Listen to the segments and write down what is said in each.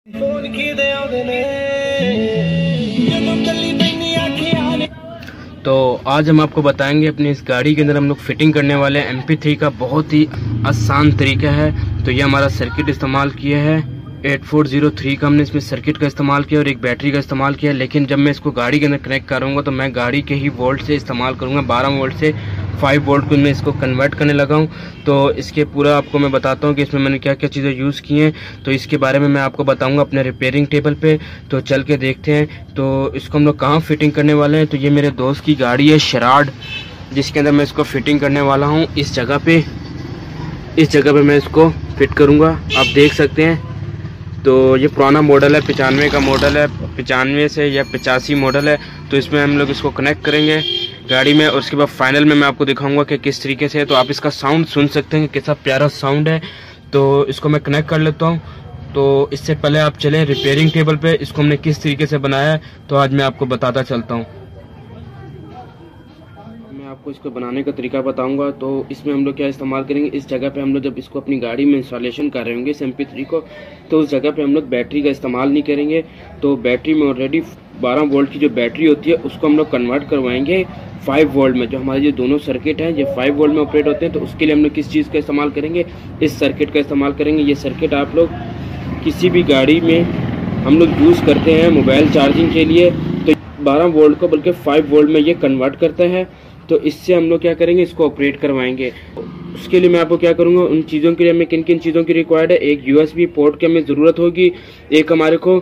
तो आज हम आपको बताएंगे अपनी इस गाड़ी के अंदर हम लोग फिटिंग करने वाले MP3 का बहुत ही आसान तरीका है। तो ये हमारा सर्किट इस्तेमाल किया है 8403 का, हमने इसमें सर्किट का इस्तेमाल किया और एक बैटरी का इस्तेमाल किया। लेकिन जब मैं इसको गाड़ी के अंदर कनेक्ट करूँगा तो मैं गाड़ी के ही वोल्ट से इस्तेमाल करूँगा, 12 वोल्ट से 5 वोल्ट को मैं इसको कन्वर्ट करने लगा हूँ। तो इसके पूरा आपको मैं बताता हूँ कि इसमें मैंने क्या क्या चीज़ें यूज़ की हैं। तो इसके बारे में मैं आपको बताऊँगा अपने रिपेयरिंग टेबल पे। तो चल के देखते हैं तो इसको हम लोग कहाँ फिटिंग करने वाले हैं। तो ये मेरे दोस्त की गाड़ी है शराड, जिसके अंदर मैं इसको फिटिंग करने वाला हूँ। इस जगह पे मैं इसको फिट करूँगा, आप देख सकते हैं। तो ये पुराना मॉडल है, 95 का मॉडल है, 95 से या 85 मॉडल है। तो इसमें हम लोग इसको कनेक्ट करेंगे गाड़ी में और उसके बाद फाइनल में मैं आपको दिखाऊंगा कि किस तरीके से है। तो आप इसका साउंड सुन सकते हैं कि कैसा प्यारा साउंड है। तो इसको मैं कनेक्ट कर लेता हूँ। तो इससे पहले आप चलें रिपेयरिंग टेबल पे, इसको हमने किस तरीके से बनाया है तो आज मैं आपको बताता चलता हूँ। मैं आपको इसको बनाने का तरीका बताऊंगा। तो इसमें हम लोग क्या इस्तेमाल करेंगे, इस जगह पे हम लोग जब इसको अपनी गाड़ी में इंस्टॉलेशन कर रहे होंगे इस MP3 को, तो उस जगह पे हम लोग बैटरी का इस्तेमाल नहीं करेंगे। तो बैटरी में ऑलरेडी 12 वोल्ट की जो बैटरी होती है उसको हम लोग कन्वर्ट करवाएंगे 5 वोल्ट में। जो हमारे जो दोनों सर्किट हैं ये 5 वोल्ट में ऑपरेट होते हैं। तो उसके लिए हम लोग किस चीज़ का इस्तेमाल करेंगे, इस सर्किट का इस्तेमाल करेंगे। ये सर्किट आप लोग किसी भी गाड़ी में हम लोग यूज़ करते हैं मोबाइल चार्जिंग के लिए, तो 12 वोल्ट को बल्कि 5 वोल्ट में ये कन्वर्ट करता है। तो इससे हम लोग क्या करेंगे, इसको ऑपरेट करवाएंगे। उसके लिए मैं आपको क्या करूँगा, उन चीज़ों के लिए हमें किन किन चीज़ों की रिक्वायर्ड है। एक USB पोर्ट की हमें ज़रूरत होगी, एक हमारे को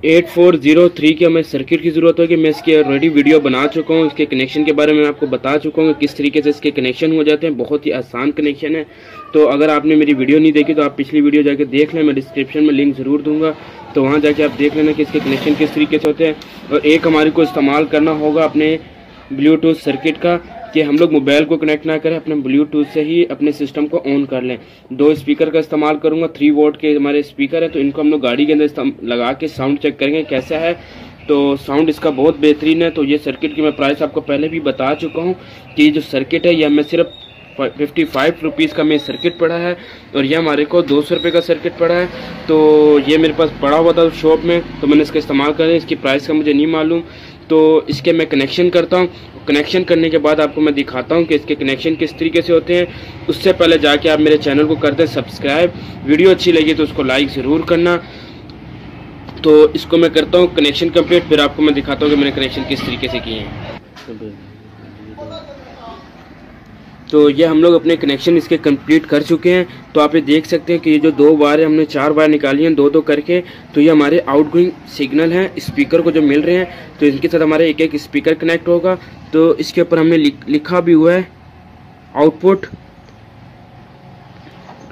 8403 की हमें सर्किट की ज़रूरत होगी। मैं इसकी ऑलरेडी वीडियो बना चुका हूँ, इसके कनेक्शन के बारे में आपको बता चुका हूँ किस तरीके से इसके कनेक्शन हो जाते हैं। बहुत ही आसान कनेक्शन है। तो अगर आपने मेरी वीडियो नहीं देखी तो आप पिछली वीडियो जाके देख लें, मैं डिस्क्रिप्शन में लिंक ज़रूर दूंगा। तो वहाँ जाके आप देख लेना कि इसके कनेक्शन किस तरीके से होते हैं। और एक हमारे को इस्तेमाल करना होगा अपने ब्लूटूथ सर्किट का, कि हम लोग मोबाइल को कनेक्ट ना करें, अपने ब्लूटूथ से ही अपने सिस्टम को ऑन कर लें। 2 स्पीकर का इस्तेमाल करूंगा, 3 वोल्ट के हमारे स्पीकर है। तो इनको हम लोग गाड़ी के अंदर लगा के साउंड चेक करेंगे कैसा है। तो साउंड इसका बहुत बेहतरीन है। तो ये सर्किट की मैं प्राइस आपको पहले भी बता चुका हूँ कि जो सर्किट है ये हमें सिर्फ 55 रुपीज़ का में सर्किट पड़ा है और ये हमारे को 200 रुपये का सर्किट पड़ा है। तो ये मेरे पास पड़ा हुआ था शॉप में, तो मैंने इसका इस्तेमाल कर लिया। इसकी प्राइस का मुझे नहीं मालूम। तो इसके मैं कनेक्शन करता हूँ। कनेक्शन करने के बाद आपको मैं दिखाता हूँ कि इसके कनेक्शन किस तरीके से होते हैं। उससे पहले जाके आप मेरे चैनल को कर दें सब्सक्राइब। वीडियो अच्छी लगी तो उसको लाइक ज़रूर करना। तो इसको मैं करता हूँ कनेक्शन कंप्लीट, फिर आपको मैं दिखाता हूँ कि मैंने कनेक्शन किस तरीके से किए हैं। तो ये हम लोग अपने कनेक्शन इसके कंप्लीट कर चुके हैं। तो आप ये देख सकते हैं कि ये जो 2 वायर है हमने 4 वायर निकाली हैं 2-2 करके। तो ये हमारे आउटगोइंग सिग्नल हैं स्पीकर को जो मिल रहे हैं। तो इनके साथ हमारे एक स्पीकर कनेक्ट होगा। तो इसके ऊपर हमने लिखा भी हुआ है आउटपुट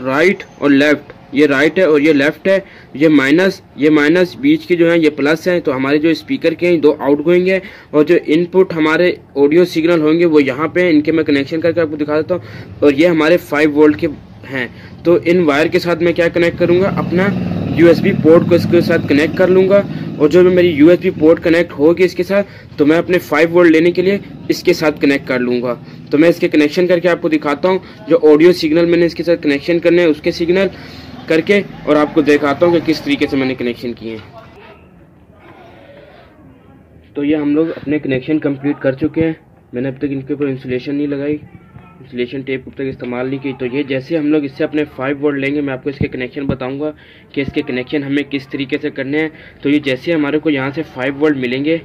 राइट और लेफ्ट। ये राइट है और ये लेफ्ट है। ये माइनस बीच की जो है ये प्लस है। तो हमारे जो स्पीकर के हैं 2 आउटगोइंग है और जो इनपुट हमारे ऑडियो सिग्नल होंगे वो यहाँ पे हैं। इनके मैं कनेक्शन करके आपको दिखा देता हूँ। और ये हमारे 5 वोल्ट के हैं। तो इन वायर के साथ मैं क्या कनेक्ट करूँगा, अपना USB पोर्ट को इसके साथ कनेक्ट कर लूँगा। और जो मेरी USB पोर्ट कनेक्ट होगी इसके साथ, तो मैं अपने 5 वोल्ट लेने के लिए इसके साथ कनेक्ट कर लूँगा। तो मैं इसके कनेक्शन करके आपको दिखाता हूँ। जो ऑडियो सिग्नल मैंने इसके साथ कनेक्शन करने हैं उसके सिग्नल करके और आपको दिखाता हूँ कि किस तरीके से मैंने कनेक्शन किए हैं। तो ये हम लोग अपने कनेक्शन कंप्लीट कर चुके हैं। मैंने अब तक इनके ऊपर इंसुलेशन नहीं लगाई, इंसुलेशन टेप अब तक इस्तेमाल नहीं की। तो ये जैसे हम लोग इससे अपने 5 वोल्ट लेंगे, मैं आपको इसके कनेक्शन बताऊंगा कि इसके कनेक्शन हमें किस तरीके से करने हैं। तो ये जैसे हमारे को यहाँ से 5 वोल्ट मिलेंगे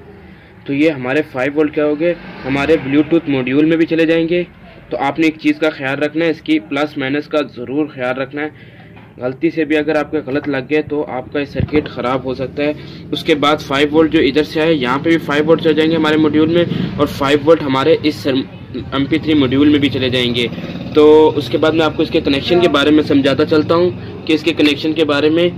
तो ये हमारे 5 वोल्ट क्या हो गए, हमारे ब्लूटूथ मॉड्यूल में भी चले जाएंगे। तो आपने एक चीज़ का ख्याल रखना है, इसकी प्लस माइनस का ज़रूर ख्याल रखना है। गलती से भी अगर आपका गलत लग गया तो आपका सर्किट ख़राब हो सकता है। उसके बाद 5 वोल्ट जो इधर से आए यहाँ पे भी 5 वोल्ट चले जाएंगे हमारे मॉड्यूल में और 5 वोल्ट हमारे इस MP3 मॉड्यूल में भी चले जाएंगे। तो उसके बाद मैं आपको इसके कनेक्शन के बारे में समझाता चलता हूँ कि इसके कनेक्शन के बारे में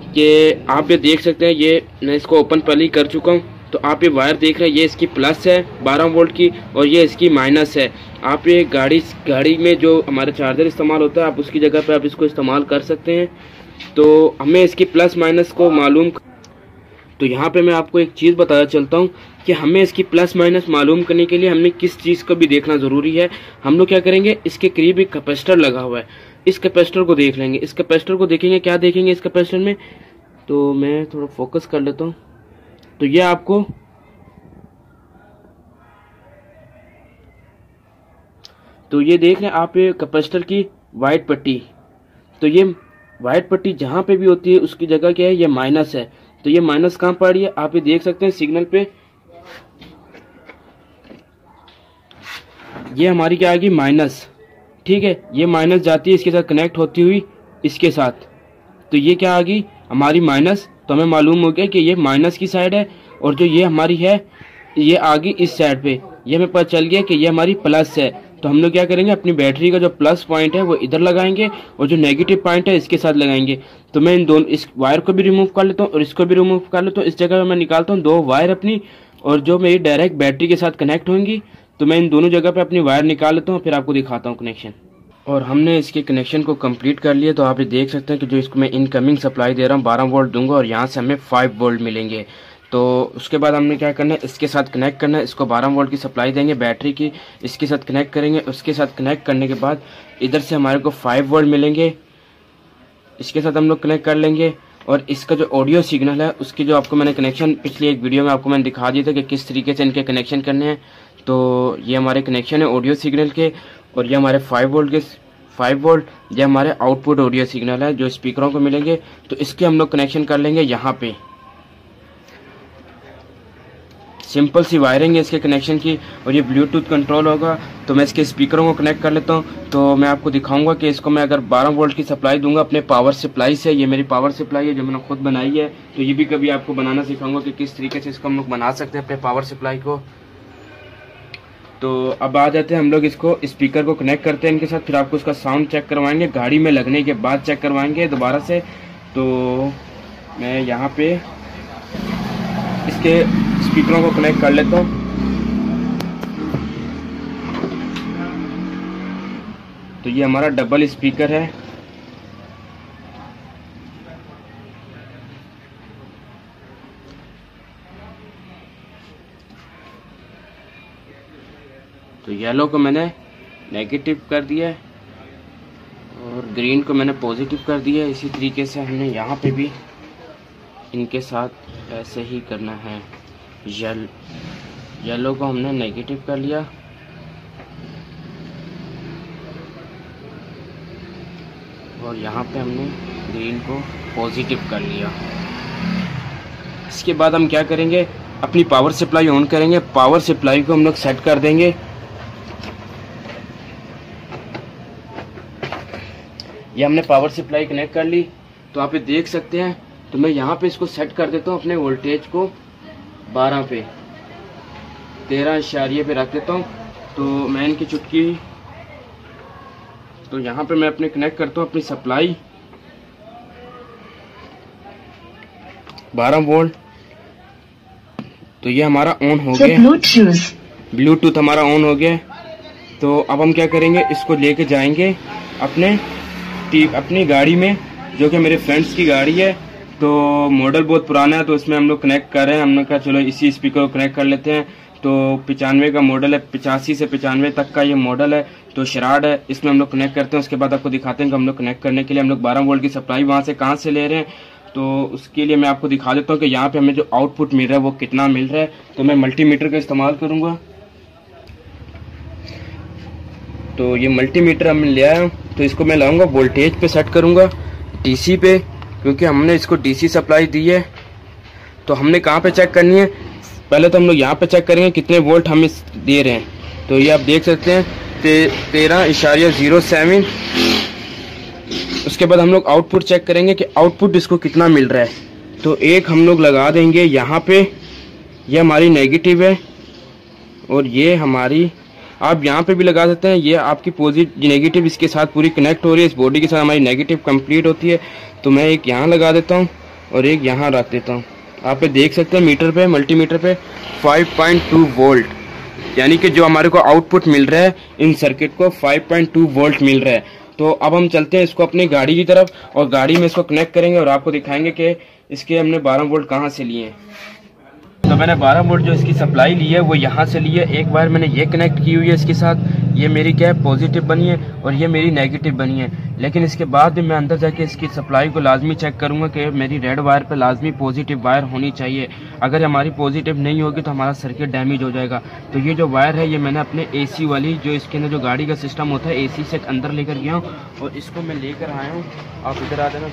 कि आप ये देख सकते हैं। ये मैं इसको ओपन पहले ही कर चुका हूँ। तो आप ये वायर देख रहे हैं, ये इसकी प्लस है 12 वोल्ट की और ये इसकी माइनस है। आप ये गाड़ी में जो हमारा चार्जर इस्तेमाल होता है आप उसकी जगह पे आप इसको इस्तेमाल कर सकते हैं। तो हमें इसकी प्लस माइनस को मालूम, तो यहाँ पे मैं आपको एक चीज़ बताना चलता हूँ कि हमें इसकी प्लस माइनस मालूम करने के लिए हमें किस चीज़ को भी देखना ज़रूरी है। हम लोग क्या करेंगे, इसके करीब एक कैपेसिटर लगा हुआ है, इस कैपेसिटर को देख लेंगे। इस कैपेसिटर को देखेंगे, क्या देखेंगे इस कैपेसिटर में तो मैं थोड़ा फोकस कर लेता हूँ। तो ये आपको तो ये देख लें आप ये कैपेसिटर की वाइट पट्टी। तो ये वाइट पट्टी जहाँ पे भी होती है उसकी जगह क्या है, ये माइनस है। तो ये माइनस कहाँ पड़ रही है, आप ये देख सकते हैं सिग्नल पे, ये हमारी क्या आएगी माइनस। ठीक है, ये माइनस जाती है इसके साथ कनेक्ट होती हुई इसके साथ, तो ये क्या आ गई हमारी माइनस। तो हमें मालूम हो गया कि ये माइनस की साइड है, और जो ये हमारी है ये आ गई इस साइड पे। ये हमें पता चल गया कि ये हमारी प्लस है। तो हम लोग क्या करेंगे, अपनी बैटरी का जो प्लस पॉइंट है वो इधर लगाएंगे और जो नेगेटिव पॉइंट है इसके साथ लगाएंगे। तो मैं इन दोनों, इस वायर को भी रिमूव कर लेता हूँ और इसको भी रिमूव कर लेता हूँ। इस जगह मैं निकालता हूँ 2 वायर अपनी, और जो मेरी डायरेक्ट बैटरी के साथ कनेक्ट होंगी। तो मैं इन दोनों जगह पे अपनी वायर निकाल लेता हूँ, फिर आपको दिखाता हूँ कनेक्शन। और हमने इसके कनेक्शन को कंप्लीट कर लिया। तो आप ये देख सकते हैं कि जो इसको मैं इनकमिंग सप्लाई दे रहा हूँ 12 वोल्ट दूंगा और यहाँ से हमें 5 वोल्ट मिलेंगे। तो उसके बाद हमने क्या करना है, इसके साथ कनेक्ट करना है। इसको 12 वोल्ट की सप्लाई देंगे बैटरी की, इसके साथ कनेक्ट करेंगे। उसके साथ कनेक्ट करने के बाद इधर से हमारे को 5 वोल्ट मिलेंगे, इसके साथ हम लोग कनेक्ट कर लेंगे। और इसका जो ऑडियो सिग्नल है उसकी जो आपको मैंने कनेक्शन पिछली एक वीडियो में आपको मैंने दिखा दिया था कि किस तरीके से इनके कनेक्शन करने हैं। तो ये हमारे कनेक्शन है ऑडियो सिग्नल के, और ये हमारे 5 वोल्ट के 5 वोल्ट, ये हमारे आउटपुट ऑडियो सिग्नल है जो स्पीकरों को मिलेंगे। तो इसके हम लोग कनेक्शन कर लेंगे यहाँ पे। सिंपल सी वायरिंग है इसके कनेक्शन की, और ये ब्लूटूथ कंट्रोल होगा। तो मैं इसके स्पीकरों को कनेक्ट कर लेता हूँ। तो मैं आपको दिखाऊंगा कि इसको मैं अगर 12 वोल्ट की सप्लाई दूंगा अपने पावर सप्लाई से, ये मेरी पावर सप्लाई है जो मैंने खुद बनाई है। तो ये भी कभी आपको बनाना सिखाऊंगा कि किस तरीके से इसको हम लोग बना सकते हैं अपने पावर सप्लाई को। तो अब आ जाते हैं हम लोग इसको स्पीकर को कनेक्ट करते हैं इनके साथ, फिर आपको इसका साउंड चेक करवाएंगे, गाड़ी में लगने के बाद चेक करवाएंगे दोबारा से। तो मैं यहाँ पे इसके स्पीकरों को कनेक्ट कर लेता हूँ। तो ये हमारा डबल स्पीकर है। तो येलो को मैंने नेगेटिव कर दिया है और ग्रीन को मैंने पॉजिटिव कर दिया है। इसी तरीके से हमने यहाँ पे भी इनके साथ ऐसे ही करना है। येलो को हमने नेगेटिव कर लिया और यहाँ पे हमने ग्रीन को पॉजिटिव कर लिया। इसके बाद हम क्या करेंगे, अपनी पावर सप्लाई ऑन करेंगे। पावर सप्लाई को हम लोग सेट कर देंगे। ये हमने पावर सप्लाई कनेक्ट कर ली। तो आप ये देख सकते हैं। तो मैं यहाँ पे इसको सेट कर देता हूँ अपने वोल्टेज को 12 पे, 13 पे रख देता हूँ। तो मैं इनकी चुटकी, तो यहाँ पे मैं अपने कनेक्ट करता हूँ अपनी सप्लाई 12 वोल्ट। तो ये हमारा ऑन हो गया, ब्लूटूथ हमारा ऑन हो गया। तो अब हम क्या करेंगे, इसको लेके जाएंगे अपनी गाड़ी में, जो कि मेरे फ्रेंड्स की गाड़ी है। तो मॉडल बहुत पुराना है, तो इसमें हम लोग कनेक्ट कर रहे हैं। हमने कहा चलो इसी स्पीकर को कनेक्ट कर लेते हैं। तो 95 का मॉडल है, 85 से 95 तक का ये मॉडल है। तो शराड है, इसमें हम लोग कनेक्ट करते हैं। उसके बाद आपको दिखाते हैं कि हम लोग कनेक्ट करने के लिए हम लोग 12 वोल्ट की सप्लाई वहाँ से कहाँ से ले रहे हैं। तो उसके लिए मैं आपको दिखा देता हूँ कि यहाँ पे हमें जो आउटपुट मिल रहा है वो कितना मिल रहा है। तो मैं मल्टीमीटर का इस्तेमाल करूँगा। तो ये मल्टीमीटर हम ले आया हूँ। तो इसको मैं लाऊंगा वोल्टेज पे सेट करूँगा, डीसी पे, क्योंकि हमने इसको डीसी सप्लाई दी है। तो हमने कहाँ पे चेक करनी है, पहले तो हम लोग यहाँ पे चेक करेंगे कितने वोल्ट हम इस दे रहे हैं। तो ये आप देख सकते हैं 13.07। उसके बाद हम लोग आउटपुट चेक करेंगे कि आउटपुट इसको कितना मिल रहा है। तो एक हम लोग लगा देंगे यहाँ पे, ये हमारी नेगेटिव है और ये हमारी, आप यहाँ पे भी लगा सकते हैं। ये आपकी पॉजिटिव नेगेटिव इसके साथ पूरी कनेक्ट हो रही है, इस बॉडी के साथ हमारी नेगेटिव कंप्लीट होती है। तो मैं एक यहाँ लगा देता हूँ और एक यहाँ रख देता हूँ। आप ये देख सकते हैं मीटर पे, मल्टीमीटर पे 5.2 वोल्ट, यानी कि जो हमारे को आउटपुट मिल रहा है इन सर्किट को 5.2 वोल्ट मिल रहा है। तो अब हम चलते हैं इसको अपनी गाड़ी की तरफ और गाड़ी में इसको कनेक्ट करेंगे और आपको दिखाएंगे कि इसके हमने 12 वोल्ट कहाँ से लिए हैं। तो मैंने 12 वोल्ट जो इसकी सप्लाई ली है वो यहाँ से ली है। एक वायर मैंने ये कनेक्ट की हुई है इसके साथ, ये मेरी क्या है पॉजिटिव बनी है और ये मेरी नेगेटिव बनी है। लेकिन इसके बाद भी मैं अंदर जाके इसकी सप्लाई को लाजमी चेक करूँगा कि मेरी रेड वायर पे लाजमी पॉजिटिव वायर होनी चाहिए। अगर हमारी पॉजिटिव नहीं होगी तो हमारा सर्किट डैमेज हो जाएगा। तो ये जो वायर है ये मैंने अपने AC वाली जो इसके अंदर जो गाड़ी का सिस्टम होता है AC से अंदर लेकर गया हूँ और इसको मैं लेकर आया हूँ। आप इधर आ जाना।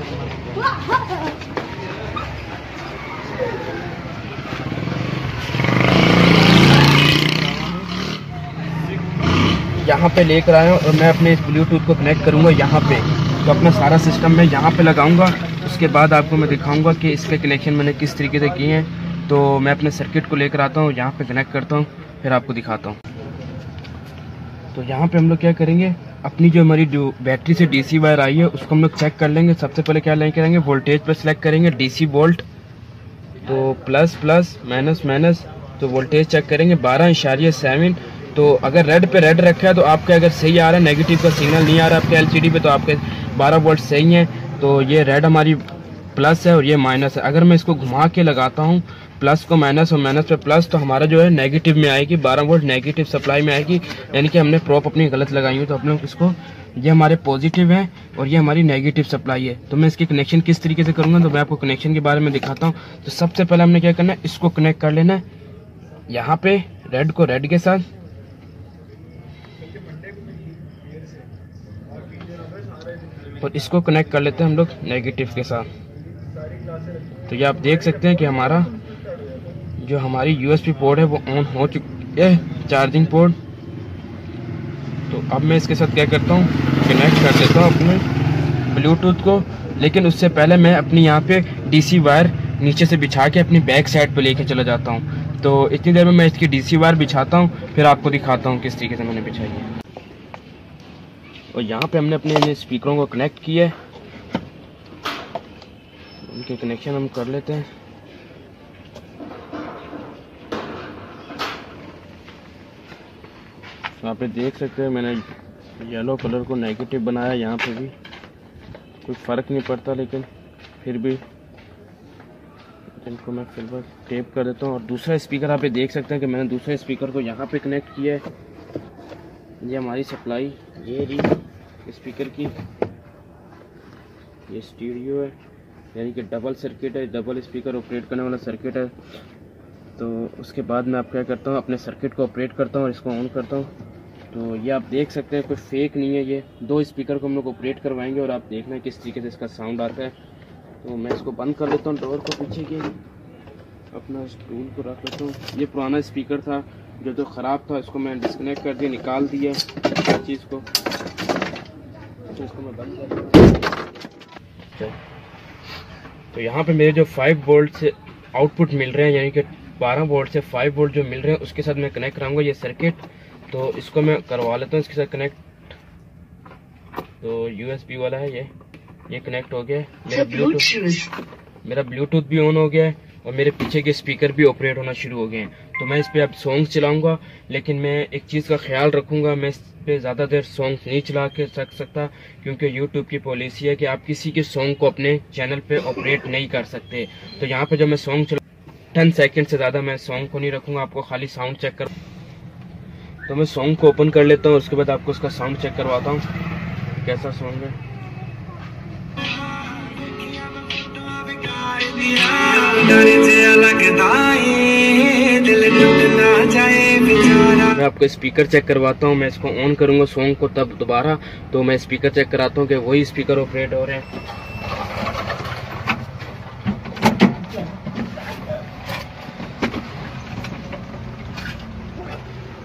यहाँ पे लेकर आया हूँ और मैं अपने इस ब्लूटूथ को कनेक्ट करूँगा यहाँ पे। तो अपना सारा सिस्टम मैं यहाँ पे लगाऊंगा। उसके बाद आपको मैं दिखाऊंगा कि इसके कनेक्शन मैंने किस तरीके से किए हैं। तो मैं अपने सर्किट को लेकर आता हूँ, यहाँ पे कनेक्ट करता हूँ, फिर आपको दिखाता हूँ। तो यहाँ पे हम लोग क्या करेंगे, अपनी जो हमारी बैटरी से DC वायर आई है उसको हम लोग चेक कर लेंगे। सबसे पहले क्या लेके करेंगे, वोल्टेज पर सिलेक्ट करेंगे DC वोल्ट। तो प्लस प्लस माइनस माइनस, तो वोल्टेज चेक करेंगे 12.7। तो अगर रेड पे रेड रखा है तो आपका अगर सही आ रहा है, नेगेटिव का सिग्नल नहीं आ रहा आपके LCD पे, तो आपके 12 वोल्ट सही है। तो ये रेड हमारी प्लस है और ये माइनस है। अगर मैं इसको घुमा के लगाता हूँ प्लस को माइनस और माइनस पे प्लस, तो हमारा जो है नेगेटिव में आएगी, 12 वोल्ट नेगेटिव सप्लाई में आएगी। यानी कि हमने प्रॉप अपनी गलत लगाई हुई। तो हम लोग इसको, ये हमारे पॉजिटिव है और ये हमारी नेगेटिव सप्लाई है। तो मैं इसकी कनेक्शन किस तरीके से करूँगा तो मैं आपको कनेक्शन के बारे में दिखाता हूँ। तो सबसे पहले हमने क्या करना है, इसको कनेक्ट कर लेना है यहाँ पे, रेड को रेड के साथ, और इसको कनेक्ट कर लेते हैं हम लोग नेगेटिव के साथ। तो ये आप देख सकते हैं कि हमारा जो हमारी USB पोर्ट है वो ऑन हो चुकी है, चार्जिंग पोर्ट। तो अब मैं इसके साथ क्या करता हूँ, कनेक्ट कर देता हूँ अपने ब्लूटूथ को। लेकिन उससे पहले मैं अपनी यहाँ पे DC वायर नीचे से बिछा के अपनी बैक साइड पे लेके चला जाता हूँ। तो इतनी देर में मैं इसकी DC वायर बिछाता हूँ, फिर आपको दिखाता हूँ किस तरीके से मैंने बिछाई है। और यहाँ पे हमने अपने स्पीकरों को कनेक्ट किया है, इनके कनेक्शन हम कर लेते हैं। तो आप देख सकते हैं मैंने येलो कलर को नेगेटिव बनाया, यहाँ पे भी कोई फ़र्क नहीं पड़ता, लेकिन फिर भी इनको मैं फिर टेप कर देता हूँ। और दूसरा स्पीकर आप देख सकते हैं कि मैंने दूसरे स्पीकर को यहाँ पे कनेक्ट किया है। ये हमारी सप्लाई ये रही स्पीकर की, ये स्टीरियो है, यानी कि डबल सर्किट है, डबल स्पीकर ऑपरेट करने वाला सर्किट है। तो उसके बाद मैं आप क्या करता हूँ, अपने सर्किट को ऑपरेट करता हूँ और इसको ऑन करता हूँ। तो ये आप देख सकते हैं कोई फेक नहीं है, ये दो स्पीकर को हम लोग ऑपरेट करवाएंगे और आप देखना किस तरीके से इसका साउंड आता है। तो मैं इसको बंद कर लेता हूँ, डोर को पीछे के अपना स्टूल को रख लेता हूँ। ये पुराना स्पीकर था जो ख़राब था, इसको मैं डिस्कनेक्ट कर दिया, निकाल दिया चीज़ को। तो इसको मैं बंद कर देता हूँ। तो यहाँ पे मेरे जो 5 वोल्ट से आउटपुट मिल रहे हैं, यानी कि 12 वोल्ट से 5 वोल्ट जो मिल रहे हैं, उसके साथ मैं कनेक्ट कराऊंगा ये सर्किट। तो इसको मैं करवा लेता हूँ इसके साथ कनेक्ट। तो USB वाला है ये कनेक्ट हो गया है। मेरा ब्लूटूथ भी ऑन हो गया है और मेरे पीछे के स्पीकर भी ऑपरेट होना शुरू हो गए हैं। तो मैं इस पर अब सॉन्ग चलाऊंगा, लेकिन मैं एक चीज़ का ख्याल रखूंगा, मैं इस पे ज़्यादा देर सॉन्ग नहीं चला के सकता, क्योंकि YouTube की पॉलिसी है कि आप किसी के सॉन्ग को अपने चैनल पे ऑपरेट नहीं कर सकते। तो यहाँ पे जब मैं सॉन्ग चला 10 सेकंड से ज़्यादा मैं सॉन्ग को नहीं रखूँगा, आपको खाली साउंड चेक कर। तो मैं सॉन्ग को ओपन कर लेता हूँ, उसके बाद आपको उसका साउंड चेक करवाता हूँ कैसा सॉन्ग है। मैं आपको स्पीकर चेक करवाता हूँ, मैं इसको ऑन करूँगा सॉन्ग को तब दोबारा। तो मैं स्पीकर चेक कराता हूँ कि वही स्पीकर ऑपरेट हो रहे हैं।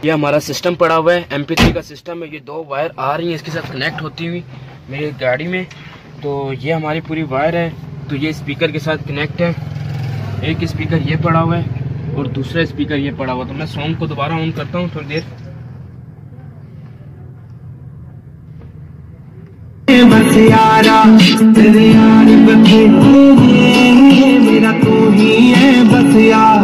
ये हमारा सिस्टम पड़ा हुआ है, MP3 का सिस्टम है। ये 2 वायर आ रही हैं इसके साथ कनेक्ट होती हुई मेरी गाड़ी में। तो ये हमारी पूरी वायर है, तो ये स्पीकर के साथ कनेक्ट है। एक स्पीकर ये पड़ा हुआ है और दूसरा स्पीकर ये पड़ा हुआ। तो मैं सॉन्ग को दोबारा ऑन करता हूँ थोड़ी देर। बस यारा तेरे यार बखेरे मेरा तू ही है बस यार।